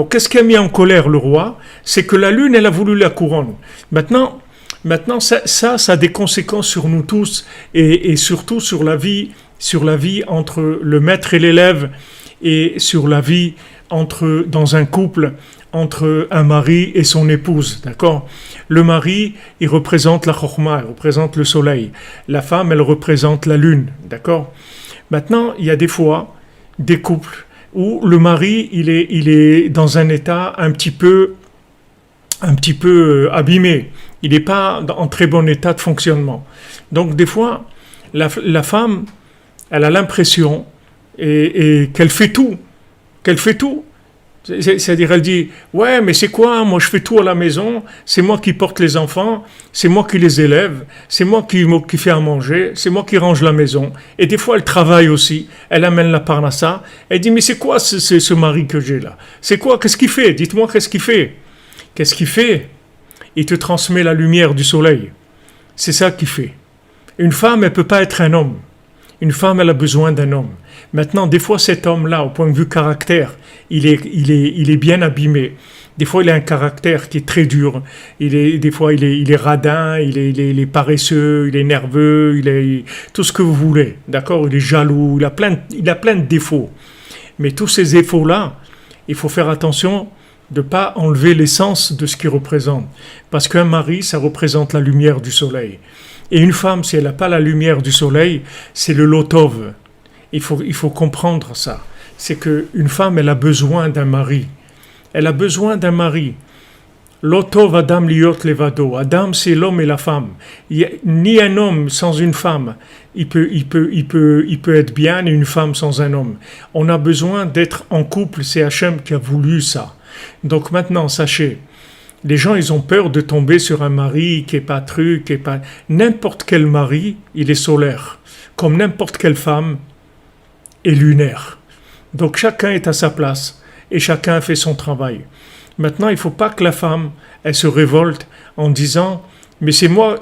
Donc, qu'est-ce qui a mis en colère le roi? C'est que la lune, elle a voulu la couronne. Maintenant ça a des conséquences sur nous tous et surtout sur la vie entre le maître et l'élève et sur la vie dans un couple entre un mari et son épouse, d'accord? Le mari, il représente la chokhma, il représente le soleil. La femme, elle représente la lune, d'accord? Maintenant, il y a des fois des couples où le mari, il est dans un état un petit peu abîmé. Il n'est pas en très bon état de fonctionnement. Donc, des fois, la femme, elle a l'impression et qu'elle fait tout. C'est-à-dire, elle dit, ouais, mais c'est quoi? Moi, je fais tout à la maison. C'est moi qui porte les enfants. C'est moi qui les élève. C'est moi qui fais à manger. C'est moi qui range la maison. Et des fois, elle travaille aussi. Elle amène la parnassa. Elle dit, mais c'est quoi ce mari que j'ai là? C'est quoi? Qu'est-ce qu'il fait? Dites-moi, qu'est-ce qu'il fait? Qu'est-ce qu'il fait? Il te transmet la lumière du soleil. C'est ça qu'il fait. Une femme, elle ne peut pas être un homme. Une femme, elle a besoin d'un homme. Maintenant, des fois, cet homme-là, au point de vue caractère, il est bien abîmé. Des fois, il a un caractère qui est très dur. Des fois, il est radin, il est paresseux, il est nerveux, il est tout ce que vous voulez. D'accord? Il est jaloux, il a plein de défauts. Mais tous ces défauts-là, il faut faire attention de ne pas enlever l'essence de ce qu'il représente. Parce qu'un mari, ça représente la lumière du soleil. Et une femme, si elle n'a pas la lumière du soleil, c'est le lotov. Il faut comprendre ça. C'est qu'une femme, elle a besoin d'un mari. Elle a besoin d'un mari. Lotov Adam liot levado. Adam, c'est l'homme et la femme. Ni un homme sans une femme, il peut être bien, ni une femme sans un homme. On a besoin d'être en couple. C'est Hachem qui a voulu ça. Donc maintenant, sachez, les gens, ils ont peur de tomber sur un mari qui n'est pas truc, qui est pas... N'importe quel mari, il est solaire. Comme n'importe quelle femme est lunaire. Donc chacun est à sa place et chacun fait son travail. Maintenant, il ne faut pas que la femme, elle se révolte en disant « Mais c'est moi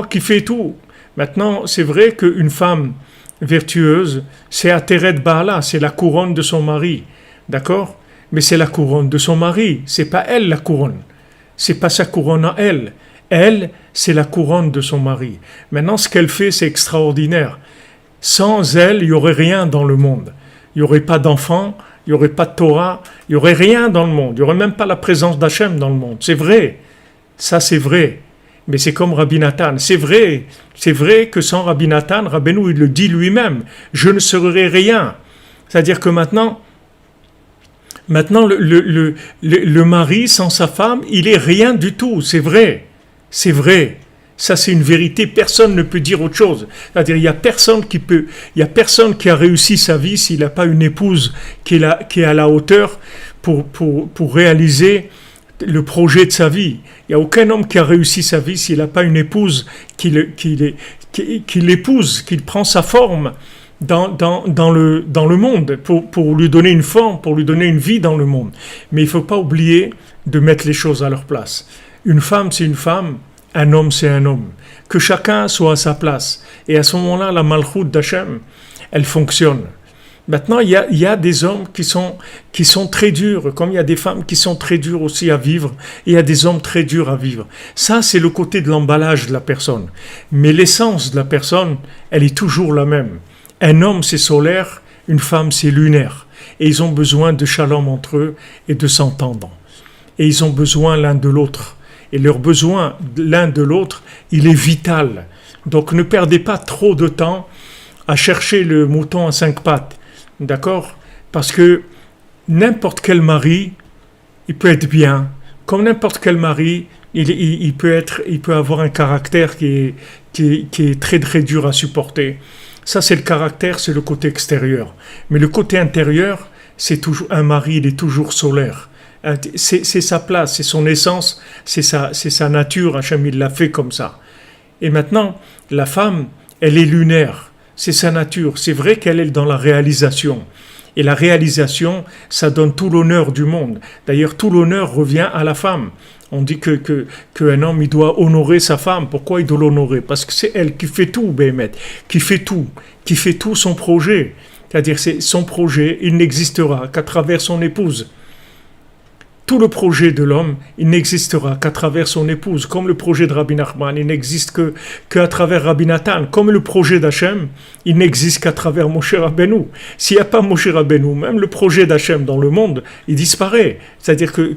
qui fais tout ». Maintenant, c'est vrai qu'une femme vertueuse, c'est Ateret Baala, c'est la couronne de son mari. D'accord? Mais c'est la couronne de son mari. C'est pas elle la couronne. C'est pas sa couronne à elle. Elle, c'est la couronne de son mari. Maintenant, ce qu'elle fait, c'est extraordinaire. Sans elle, il n'y aurait rien dans le monde. Il n'y aurait pas d'enfants, il n'y aurait pas de Torah, il n'y aurait rien dans le monde. Il n'y aurait même pas la présence d'Hachem dans le monde. C'est vrai. Ça, c'est vrai. Mais c'est comme Rabbi Nathan. C'est vrai que sans Rabbi Nathan, Rabbeinu, il le dit lui-même. Je ne serai rien. C'est-à-dire que maintenant, le mari sans sa femme, il est rien du tout. C'est vrai. Ça, c'est une vérité. Personne ne peut dire autre chose. C'est-à-dire, il y a personne qui a réussi sa vie s'il n'a pas une épouse qui est à la hauteur pour réaliser le projet de sa vie. Il n'y a aucun homme qui a réussi sa vie s'il n'a pas une épouse qui l'épouse, qui prend sa forme dans le monde pour lui donner une forme, pour lui donner une vie dans le monde. Mais il ne faut pas oublier de mettre les choses à leur place. Une femme, c'est une femme. Un homme, c'est un homme. Que chacun soit à sa place. Et à ce moment-là, la malchoute d'Hachem, elle fonctionne. Maintenant, il y a des hommes qui sont très durs, comme il y a des femmes qui sont très dures aussi à vivre, et il y a des hommes très durs à vivre. Ça, c'est le côté de l'emballage de la personne. Mais l'essence de la personne, elle est toujours la même. Un homme, c'est solaire, une femme, c'est lunaire. Et ils ont besoin de shalom entre eux et de s'entendre. Et ils ont besoin l'un de l'autre. Et leur besoin l'un de l'autre, il est vital. Donc ne perdez pas trop de temps à chercher le mouton à 5 pattes. D'accord? Parce que n'importe quel mari, il peut être bien. Comme n'importe quel mari, il peut avoir un caractère qui est très très dur à supporter. Ça, c'est le caractère, c'est le côté extérieur. Mais le côté intérieur, c'est toujours un mari, il est toujours solaire. C'est sa place, c'est son essence, c'est sa nature. Hachem, il l'a fait comme ça. Et maintenant, la femme, elle est lunaire. C'est sa nature. C'est vrai qu'elle est dans la réalisation. Et la réalisation, ça donne tout l'honneur du monde. D'ailleurs, tout l'honneur revient à la femme. On dit qu'un homme, il doit honorer sa femme. Pourquoi il doit l'honorer? Parce que c'est elle qui fait tout, Béhémet, qui fait tout son projet. C'est-à-dire, c'est son projet, il n'existera qu'à travers son épouse. Tout le projet de l'homme, il n'existera qu'à travers son épouse, comme le projet de Rabbi Nachman, il n'existe qu'à travers Rabbi Nathan, comme le projet d'Hachem, il n'existe qu'à travers Moshe Rabbeinu. S'il n'y a pas Moshe Rabbeinu, même le projet d'Hachem dans le monde, il disparaît. C'est-à-dire que